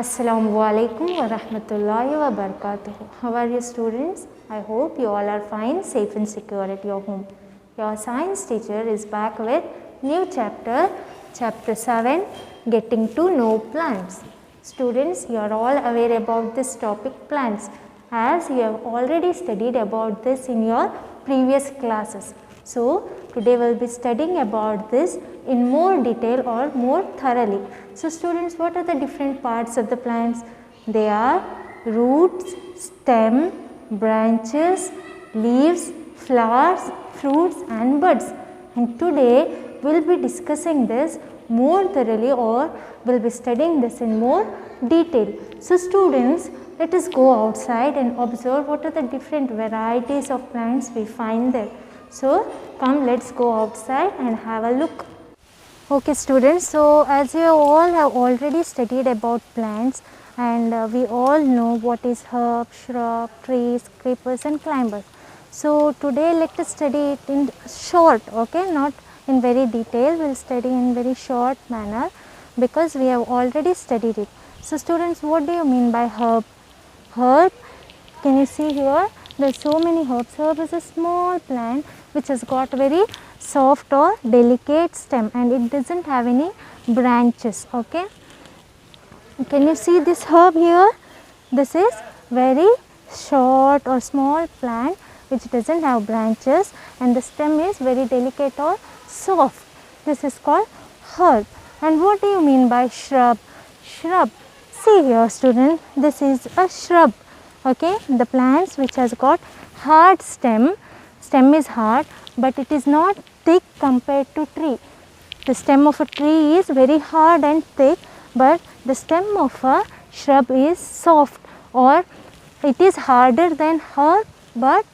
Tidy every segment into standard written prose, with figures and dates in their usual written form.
Assalamu alaikum wa rahmatullahi wa barakatuh. How are you students? I hope you all are fine, safe and secure at your home. Your science teacher is back with new chapter, chapter 7, getting to know plants. Students, you are all aware about this topic plants as you have already studied about this in your previous classes. So, today we will be studying about this in more detail or more thoroughly. So, students, what are the different parts of the plants? They are roots, stem, branches, leaves, flowers, fruits and buds. And today we will be discussing this more thoroughly or we will be studying this in more detail. So, students, let us go outside and observe what are the different varieties of plants we find there. So, come let us go outside and have a look. Okay students, so as you all have already studied about plants and we all know what is herb, shrub, trees, creepers and climbers. So, today let us study it in short, okay, not in very detail, we will study in very short manner because we have already studied it. So, students, what do you mean by herb? Herb, can you see here? There are so many herbs. Herb is a small plant which has got very soft or delicate stem and it does not have any branches. Okay. Can you see this herb here? This is very short or small plant which does not have branches and the stem is very delicate or soft. This is called herb. And what do you mean by shrub? Shrub. See here student, this is a shrub. Okay, the plants which has got hard stem is hard but it is not thick compared to tree. The stem of a tree is very hard and thick but the stem of a shrub is soft or it is harder than herb but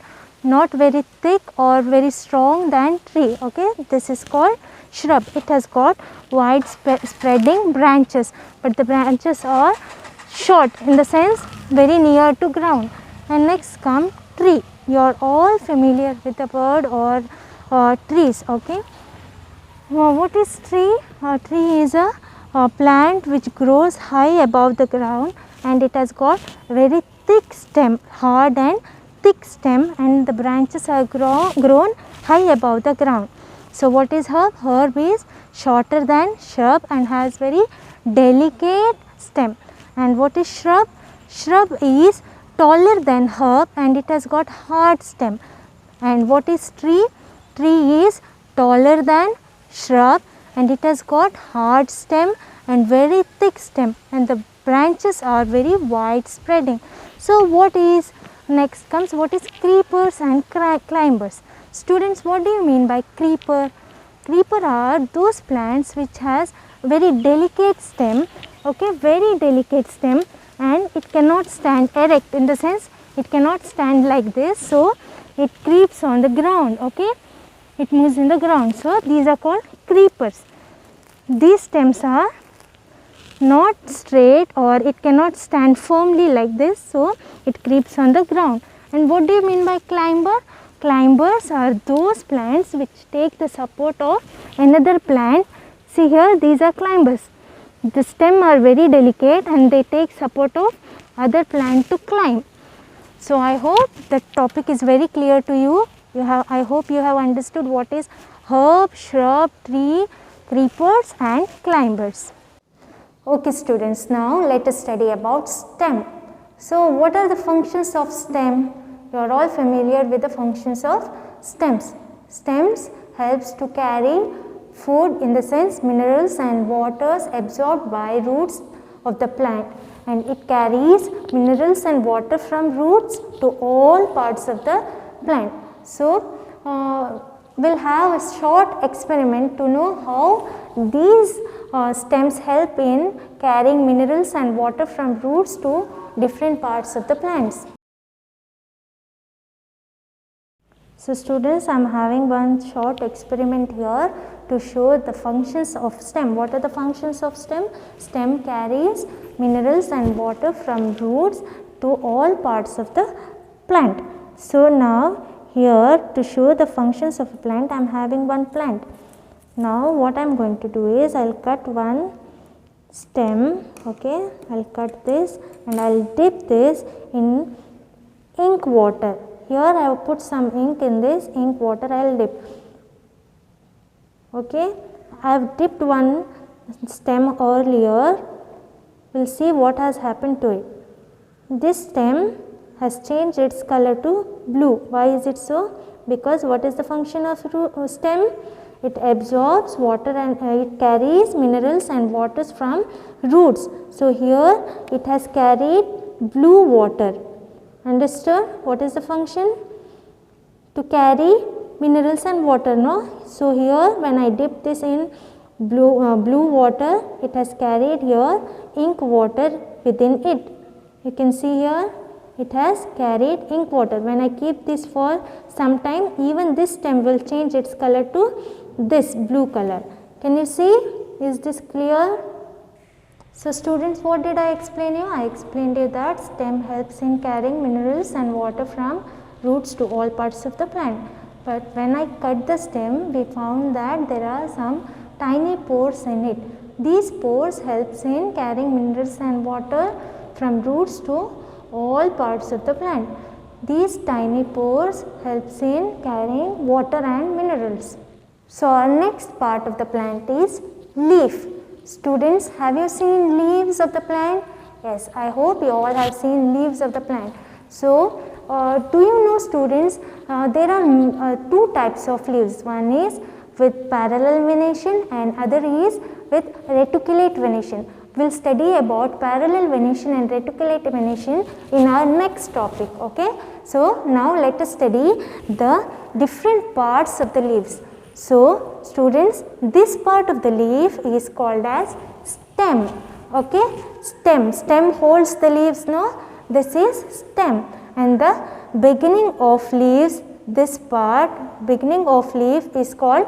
not very thick or very strong than tree. Okay, this is called shrub. It has got wide spreading branches but the branches are short in the sense very near to ground. And next come tree. You are all familiar with the word or trees. Okay. What is tree? Tree is a plant which grows high above the ground and it has got very thick stem, hard and thick stem and the branches are grown high above the ground. So, what is herb? Herb is shorter than shrub and has very delicate stem. And what is shrub? Shrub is taller than herb and it has got hard stem. And what is tree? Tree is taller than shrub and it has got hard stem and very thick stem and the branches are very wide spreading. So, what is next comes what is creepers and climbers. Students, what do you mean by creeper? Creeper are those plants which has very delicate stem, okay, very delicate stem and it cannot stand erect in the sense it cannot stand like this. So, it creeps on the ground, okay, it moves in the ground. So, these are called creepers. These stems are not straight or it cannot stand firmly like this. So, it creeps on the ground. And what do you mean by climber? Climbers are those plants which take the support of another plant. See here, these are climbers. The stem are very delicate and they take support of other plant to climb. So, I hope the topic is very clear to you. I hope you have understood what is herb, shrub, tree, creepers and climbers. Okay students, now let us study about stem. So, what are the functions of stem? You are all familiar with the functions of stems. Stems helps to carry food in the sense minerals and waters absorbed by roots of the plant and it carries minerals and water from roots to all parts of the plant. So, we will have a short experiment to know how these stems help in carrying minerals and water from roots to different parts of the plants. So, students, I am having one short experiment here to show the functions of stem. What are the functions of stem? Stem carries minerals and water from roots to all parts of the plant. So, now here to show the functions of a plant, I am having one plant. Now, what I am going to do is I will cut one stem. Okay, I'll cut this and I'll dip this in ink water. Here I have put some ink in this ink water. I'll dip. Okay, I have dipped one stem earlier. We'll see what has happened to it. This stem has changed its color to blue. Why is it so? Because what is the function of stem? It absorbs water and it carries minerals and waters from roots. So here it has carried blue water. Understood? What is the function? To carry minerals and water, no? So here when I dip this in blue water, it has carried here ink water within it. You can see here it has carried ink water. When I keep this for some time, even this stem will change its color to this blue color. Can you see? Is this clear? So students, what did I explain you? I explained you that stem helps in carrying minerals and water from roots to all parts of the plant. But when I cut the stem, we found that there are some tiny pores in it. These pores helps in carrying minerals and water from roots to all parts of the plant. These tiny pores helps in carrying water and minerals. So our next part of the plant is leaf. Students, have you seen leaves of the plant? Yes, I hope you all have seen leaves of the plant. So do you know students, there are two types of leaves. One is with parallel venation and other is with reticulate venation. We will study about parallel venation and reticulate venation in our next topic. Okay. So now let us study the different parts of the leaves. So students, this part of the leaf is called as stem. Okay. Stem holds the leaves, no? This is stem. And the beginning of leaves, this part, beginning of leaf is called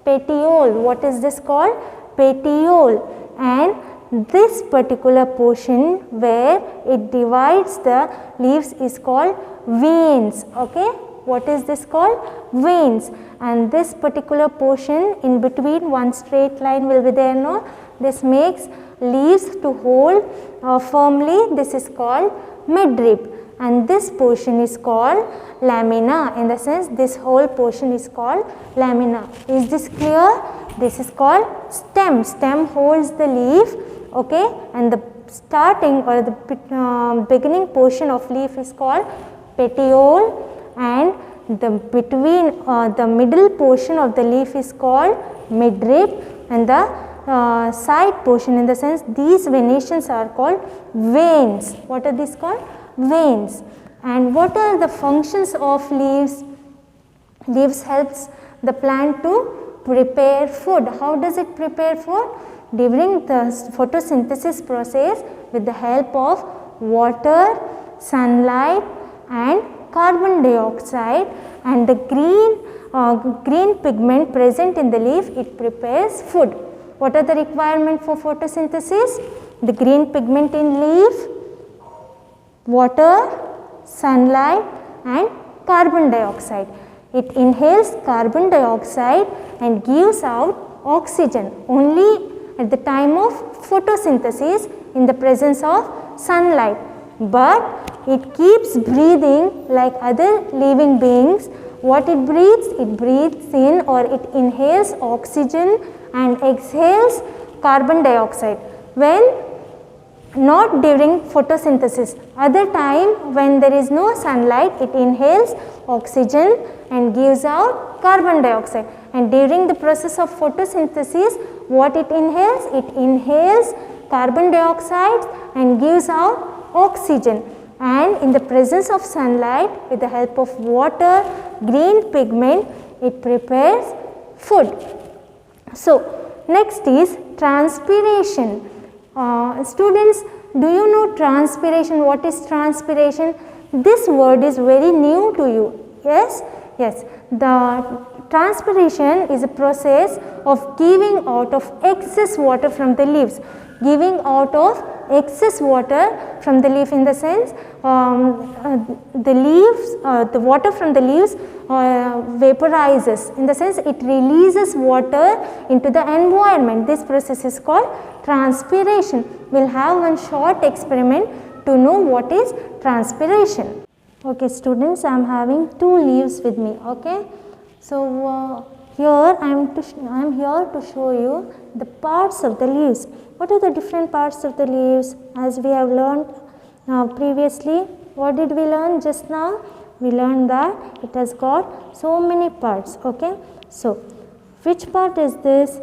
petiole. What is this called? Petiole. And this particular portion where it divides the leaves is called veins. Okay. What is this called? Veins. And this particular portion in between, one straight line will be there, no? This makes leaves to hold firmly. This is called midrib. And this portion is called lamina. In the sense, this whole portion is called lamina. Is this clear? This is called stem. Stem holds the leaf. Okay. And the starting or the beginning portion of leaf is called petiole. And the between the middle portion of the leaf is called midrib, and the side portion, in the sense these venations are called veins. What are these called? Veins. And what are the functions of leaves? Leaves helps the plant to prepare food. How does it prepare food? During the photosynthesis process with the help of water, sunlight and carbon dioxide and the green pigment present in the leaf, it prepares food. What are the requirements for photosynthesis? The green pigment in leaf, water, sunlight and carbon dioxide. It inhales carbon dioxide and gives out oxygen only at the time of photosynthesis in the presence of sunlight. But it keeps breathing like other living beings. What it breathes? It breathes in or it inhales oxygen and exhales carbon dioxide. When not during photosynthesis, other time when there is no sunlight, it inhales oxygen and gives out carbon dioxide. And during the process of photosynthesis, what it inhales? It inhales carbon dioxide and gives out oxygen. And in the presence of sunlight, with the help of water, green pigment, it prepares food. So next is transpiration. Students, do you know transpiration? What is transpiration? This word is very new to you. Yes? Yes. The transpiration is a process of giving out of excess water from the leaves. giving out of excess water from the leaf, in the sense the leaves, the water from the leaves vaporizes, in the sense it releases water into the environment. This process is called transpiration. We will have one short experiment to know what is transpiration. Okay students, I am having two leaves with me. Okay, so here I am here to show you the parts of the leaves. What are the different parts of the leaves? As we have learned previously, what did we learn just now? We learned that it has got so many parts. Okay, so which part is this?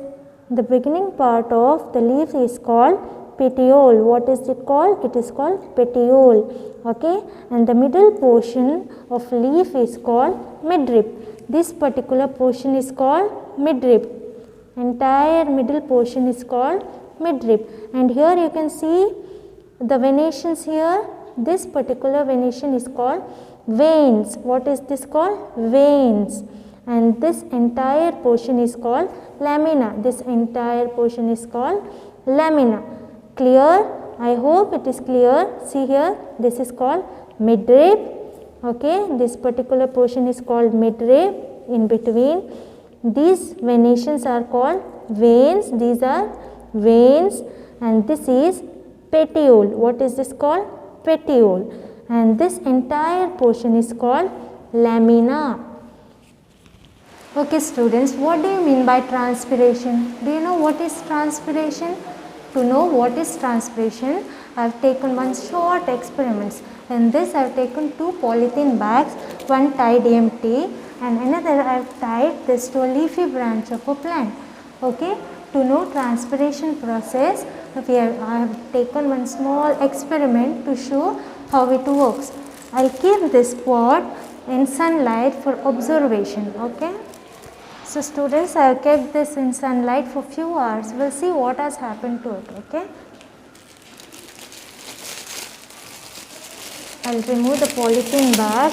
The beginning part of the leaf is called petiole. What is it called? It is called petiole. Okay, and the middle portion of leaf is called midrib. This particular portion is called midrib. Entire middle portion is called midrib. And here you can see the venations here. This particular venation is called veins. What is this called? Veins. And this entire portion is called lamina. This entire portion is called lamina. Clear? I hope it is clear. See here, this is called midrib. Okay, this particular portion is called midrib. In between, these venations are called veins. These are veins, and this is petiole. What is this called? Petiole. And this entire portion is called lamina. Okay students, what do you mean by transpiration? Do you know what is transpiration? To know what is transpiration, I have taken one short experiment. In this I have taken two polythene bags, one tied empty and another I have tied this to a leafy branch of a plant. Okay, to know transpiration process, I have taken one small experiment to show how it works. I will keep this pot in sunlight for observation. Okay. So students, I have kept this in sunlight for few hours. We will see what has happened to it. Okay. I will remove the polythene bag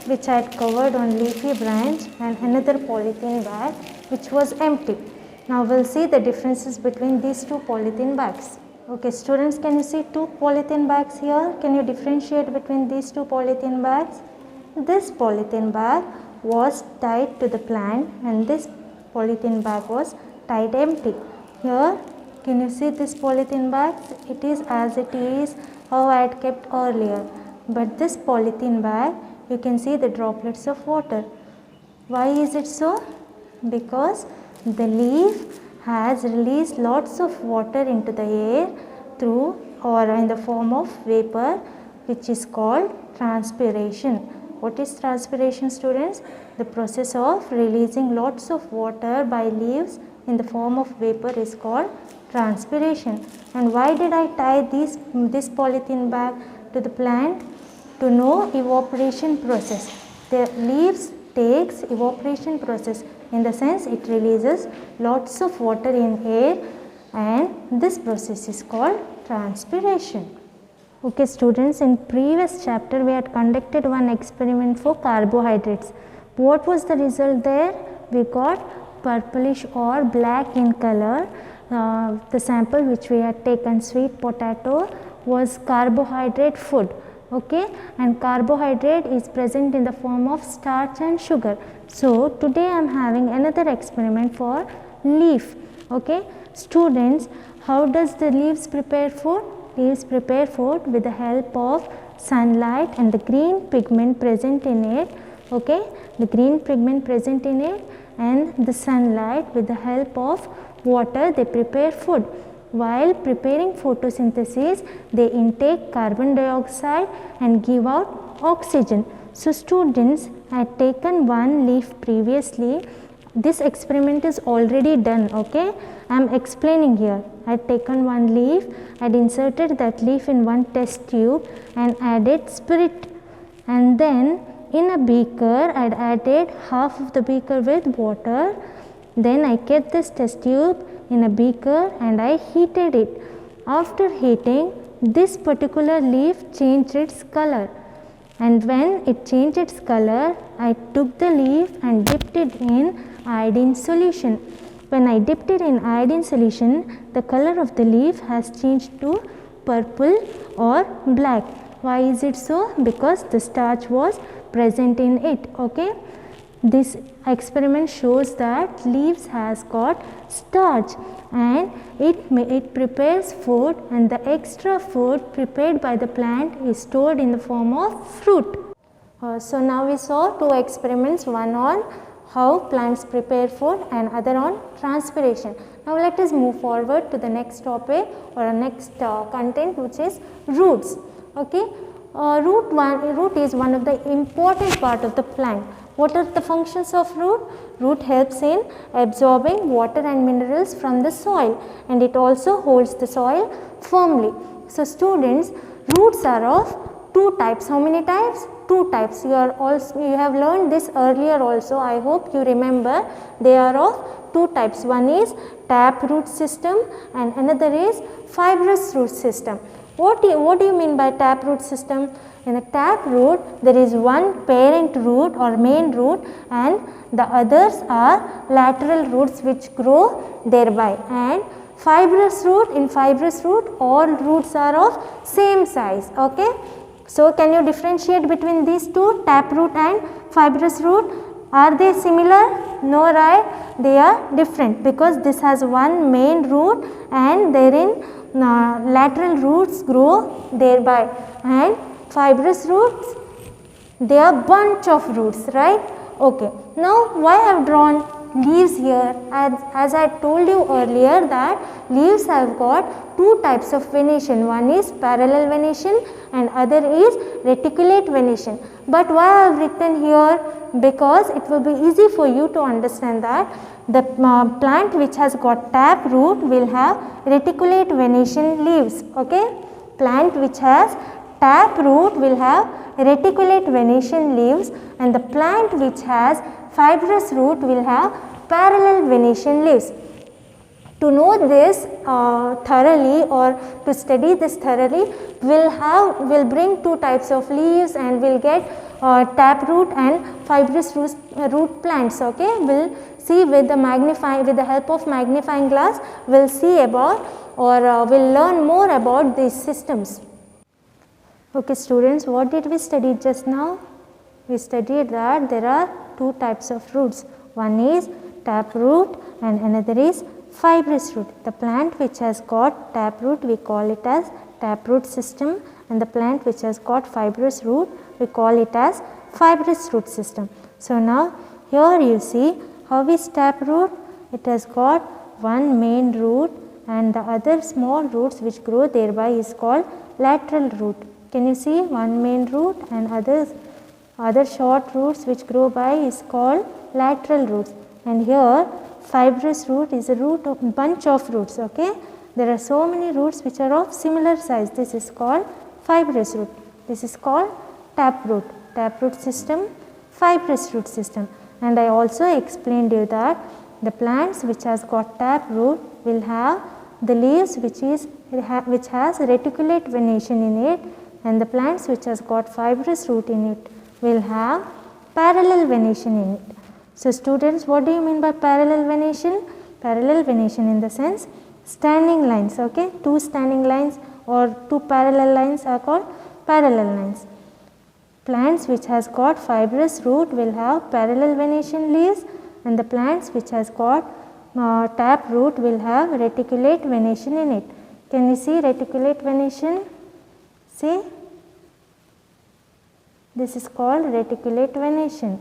which I had covered on leafy branch and another polythene bag which was empty. Now we will see the differences between these two polythene bags. Okay students, can you see two polythene bags here? Can you differentiate between these two polythene bags? This polythene bag was tied to the plant and this polythene bag was tied empty. Here, can you see this polythene bag? It is as it is how I had kept earlier. But this polythene bag, you can see the droplets of water. Why is it so? Because the leaf has released lots of water into the air through or in the form of vapor, which is called transpiration. What is transpiration students? The process of releasing lots of water by leaves in the form of vapor is called transpiration. And why did I tie this polythene bag to the plant? To know evaporation process. The leaves takes evaporation process, in the sense it releases lots of water in air and this process is called transpiration. Okay students, in previous chapter we had conducted one experiment for carbohydrates. What was the result there? We got purplish or black in color. The sample which we had taken, sweet potato, was carbohydrate food. Okay, and carbohydrate is present in the form of starch and sugar. So today I am having another experiment for leaf. Okay, students, how does the leaves prepare food? Leaves prepare food with the help of sunlight and the green pigment present in it. Okay, the green pigment present in it and the sunlight, with the help of water they prepare food. While preparing photosynthesis, they intake carbon dioxide and give out oxygen. So students, I had taken one leaf previously. This experiment is already done. Okay, I am explaining here. I had taken one leaf, I had inserted that leaf in one test tube and added spirit, and then in a beaker I had added half of the beaker with water. Then I kept this test tube in a beaker and I heated it. After heating, this particular leaf changed its color, and when it changed its color, I took the leaf and dipped it in iodine solution. When I dipped it in iodine solution, the color of the leaf has changed to purple or black. Why is it so? Because the starch was present in it. Okay. This experiment shows that leaves has got starch and it prepares food, and the extra food prepared by the plant is stored in the form of fruit. So now we saw two experiments, one on how plants prepare food and other on transpiration. Now let us move forward to the next topic or next content, which is roots. Okay. Root is one of the important part of the plant. What are the functions of root? Root helps in absorbing water and minerals from the soil, and it also holds the soil firmly. So students, roots are of two types. How many types? Two types. You have learned this earlier also. I hope you remember. They are of two types. One is tap root system and another is fibrous root system. What do you mean by tap root system? In a tap root, there is one parent root or main root, and the others are lateral roots which grow thereby. And fibrous root, in fibrous root, all roots are of same size. Okay. So can you differentiate between these two, tap root and fibrous root? Are they similar? No, right? They are different because this has one main root and therein lateral roots grow thereby, and fibrous roots, they are bunch of roots, right? Okay. Now why I have drawn leaves here? As I told you earlier that leaves have got two types of venation. One is parallel venation and other is reticulate venation. But why I have written here? Because it will be easy for you to understand that the plant which has got tap root will have reticulate venation leaves. Okay. Plant which has tap root will have reticulate venation leaves, and the plant which has fibrous root will have parallel venation leaves. To know this thoroughly or to study this thoroughly, we'll bring two types of leaves and we'll get tap root and fibrous root plants. Okay, we'll see with the help of magnifying glass, we'll see about or we'll learn more about these systems. Okay students, what did we study just now? We studied that there are two types of roots. One is tap root and another is fibrous root. The plant which has got tap root, we call it as tap root system, and the plant which has got fibrous root, we call it as fibrous root system. So now here you see how is tap root? It has got one main root and the other small roots which grow thereby is called lateral root. Can you see one main root and other short roots which grow by is called lateral roots. And here fibrous root is a bunch of roots. Okay, there are so many roots which are of similar size. This is called fibrous root. This is called tap root system, fibrous root system. And I also explained you that the plants which has got tap root will have the leaves which has reticulate venation in it, and the plants which has got fibrous root in it will have parallel venation in it. So students, what do you mean by parallel venation? Parallel venation in the sense standing lines. Okay, two standing lines or two parallel lines are called parallel lines. Plants which has got fibrous root will have parallel venation leaves, and the plants which has got tap root will have reticulate venation in it. Can you see reticulate venation? See, this is called reticulate venation.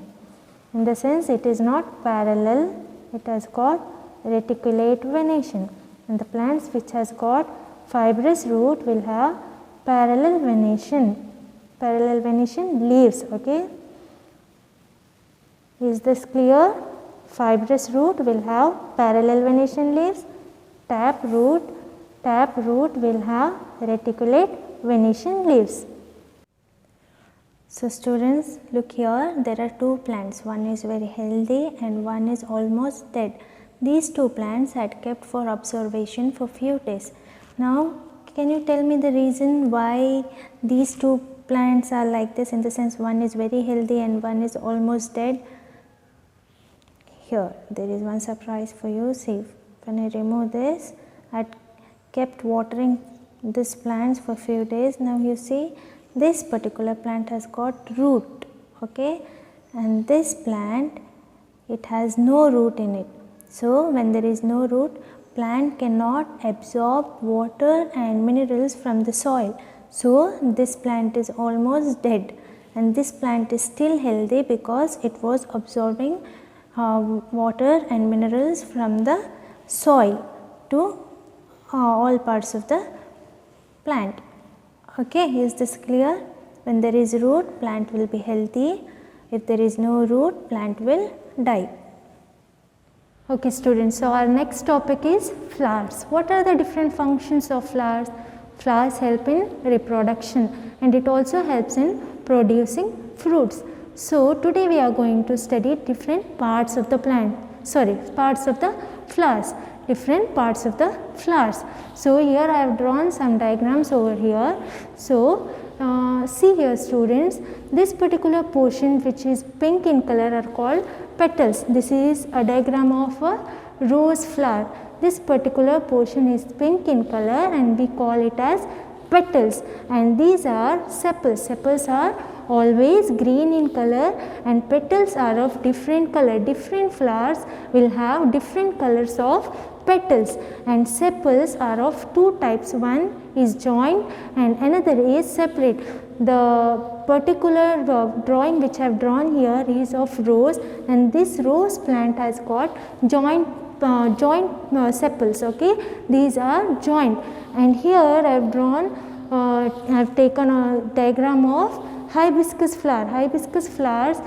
In the sense it is not parallel, it has got reticulate venation, and the plants which has got fibrous root will have parallel venation leaves. Okay, is this clear? Fibrous root will have parallel venation leaves, tap root will have reticulate venation leaves. So students, look here, there are two plants, one is very healthy and one is almost dead. These two plants had kept for observation for few days. Now can you tell me the reason why these two plants are like this, in the sense one is very healthy and one is almost dead? here there is one surprise for you. See, when I remove this, I kept watering this plants for few days. Now you see this particular plant has got root, okay, and this plant, it has no root in it. So when there is no root, plant cannot absorb water and minerals from the soil. So this plant is almost dead, and this plant is still healthy because it was absorbing water and minerals from the soil to all parts of the plant. Okay, is this clear? When there is root, plant will be healthy. If there is no root, plant will die. Okay students, so our next topic is flowers. What are the different functions of flowers? Flowers help in reproduction and it also helps in producing fruits. So today we are going to study different parts of the plant, parts of the flowers, different parts of the flowers. So here I have drawn some diagrams over here. So see here students, this particular portion which is pink in color are called petals. This is a diagram of a rose flower. This particular portion is pink in color and we call it as petals, and these are sepals. Sepals are always green in color and petals are of different color. Different flowers will have different colors of petals, and sepals are of two types. One is joined and another is separate. The particular drawing which I have drawn here is of rose, and this rose plant has got joint sepals. Okay, these are joined, and here I have drawn I have taken a diagram of hibiscus flower. Hibiscus flowers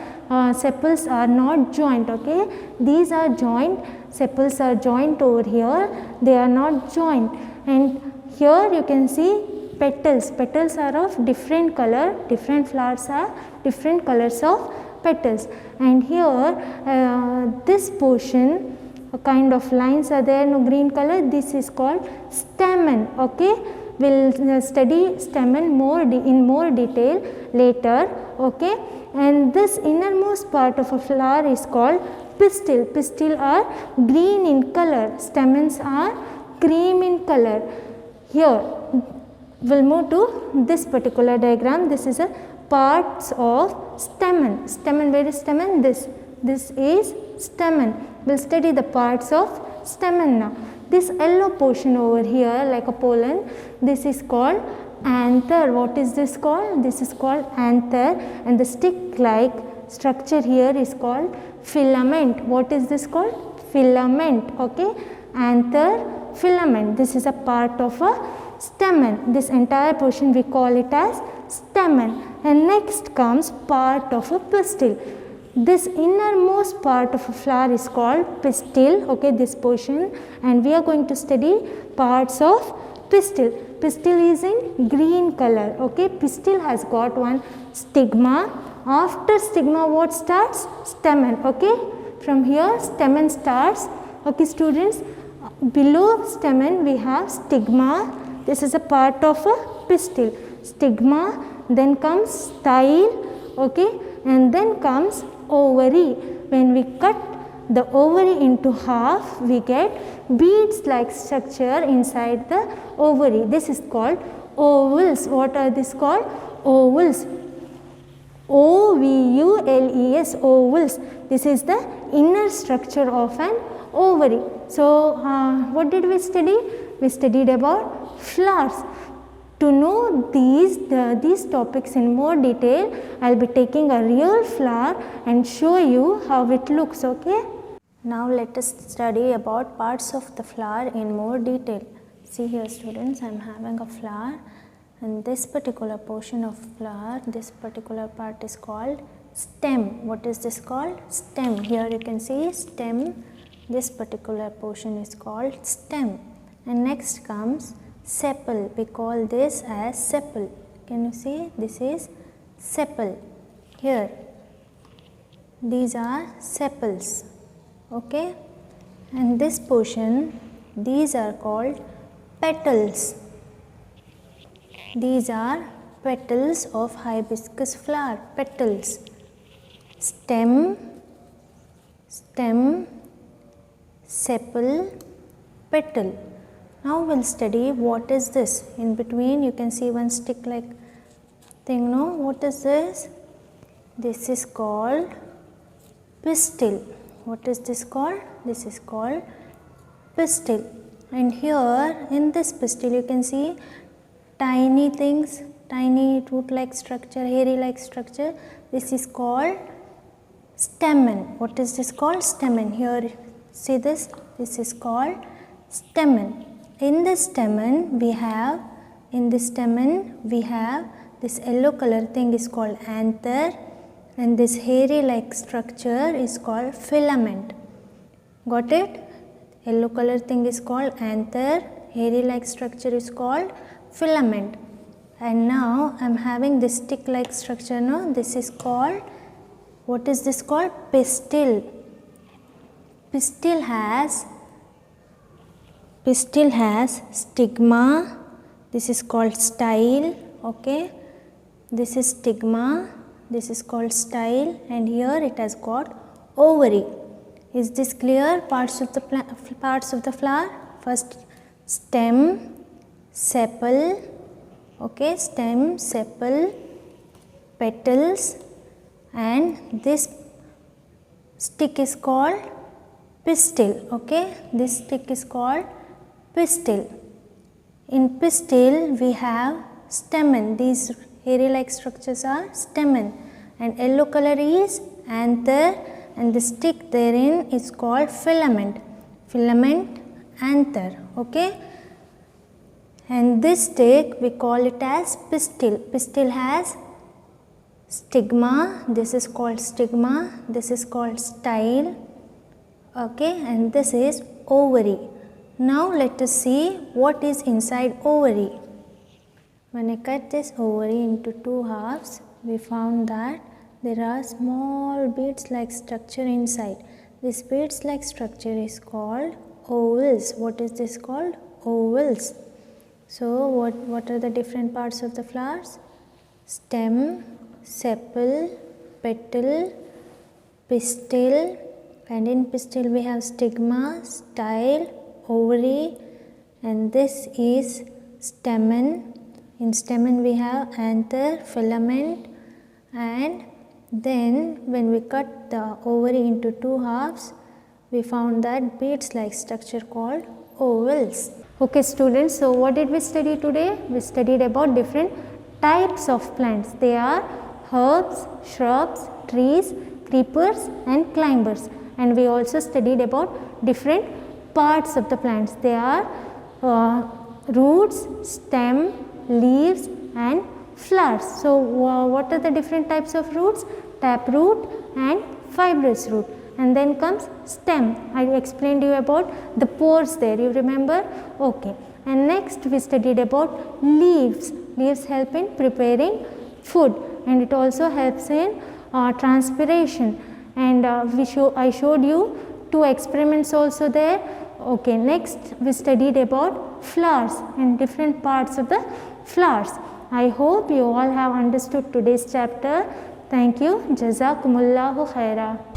sepals are not joined. Okay, these are joined. Sepals are joined over here, they are not joined. And here you can see petals. Petals are of different color. Different flowers are different colors of petals. And here this portion, a kind of lines are there, no green color. This is called stamen. Okay, we'll study stamen in more detail later. Okay, and this innermost part of a flower is called pistil. Pistil are green in color. Stamens are cream in color. Here we'll move to this particular diagram. This is a parts of stamen. Stamen, where is stamen? This is stamen. We'll study the parts of stamen now. This yellow portion over here like a pollen, this is called anther. What is this called? This is called anther, and the stick like structure here is called filament. What is this called? Filament. Okay, anther, filament. This is a part of a stamen. This entire portion we call it as stamen. And next comes part of a pistil. This innermost part of a flower is called pistil. Okay, this portion, and we are going to study parts of pistil. Pistil is in green color. Okay, pistil has got one stigma. After stigma, what starts? Stamen. Okay, from here stamen starts. Okay students, below stamen we have stigma. This is a part of a pistil. Stigma, then comes style. Okay, and then comes ovary. When we cut the ovary into half, we get beads like structure inside the ovary. This is called ovules. What are these called? Ovules. O-V-U-L-E-S, ovules. This is the inner structure of an ovary. So what did we study? We studied about flowers. To know these topics in more detail, I will be taking a real flower and show you how it looks. Okay. Now let us study about parts of the flower in more detail. See here students, I am having a flower, and this particular portion of flower, this particular part is called stem. What is this called? Stem. Here you can see stem. This particular portion is called stem. And next comes sepal. We call this as sepal. Can you see? This is sepal. Here these are sepals. Okay, and this portion, these are called petals. These are petals of hibiscus flower. Petals. Stem, stem, sepal, petal. Now we'll study what is this. In between you can see one stick like thing, no? What is this? This is called pistil. What is this called? This is called pistil. And here in this pistil you can see tiny things, tiny root like structure, hairy like structure. This is called stamen. What is this called? Stamen. Here see this, this is called stamen. In the stamen we have, this yellow color thing is called anther, and this hairy like structure is called filament. Got it? Yellow color thing is called anther, hairy like structure is called filament. And now I am having this stick like structure, no? This is called, what is this called? Pistil. Pistil has stigma. This is called style. Okay, this is stigma, this is called style, and here it has got ovary. Is this clear? Parts of the flower. First stem, sepal. Okay, stem, sepal, petals, and this stick is called pistil. Okay, this stick is called pistil. In pistil we have stamen. These hairy like structures are stamen, and yellow color is anther, and the stick therein is called filament. Filament, anther. Okay, and this stick we call it as pistil. Pistil has stigma. This is called stigma. This is called style. Okay, and this is ovary. Now let us see what is inside ovary. When I cut this ovary into two halves, we found that there are small beads like structure inside. This beads like structure is called ovals. What is this called? Ovals. So what are the different parts of the flowers? Stem, sepal, petal, pistil, and in pistil we have stigma, style, ovary, and this is stamen. In stamen we have anther, filament, and then when we cut the ovary into two halves, we found that beads like structure called ovals. Okay students, so what did we study today? We studied about different types of plants. They are herbs, shrubs, trees, creepers and climbers, and we also studied about different parts of the plants. They are roots, stem, leaves and flowers. So what are the different types of roots? Taproot and fibrous root, and then comes stem. I explained you about the pores there, you remember? Okay, and next we studied about leaves. Leaves help in preparing food, and it also helps in transpiration, and I showed you two experiments also there. Okay, next we studied about flowers and different parts of the flowers. I hope you all have understood today's chapter. Thank you. Jazakumullahu khaira.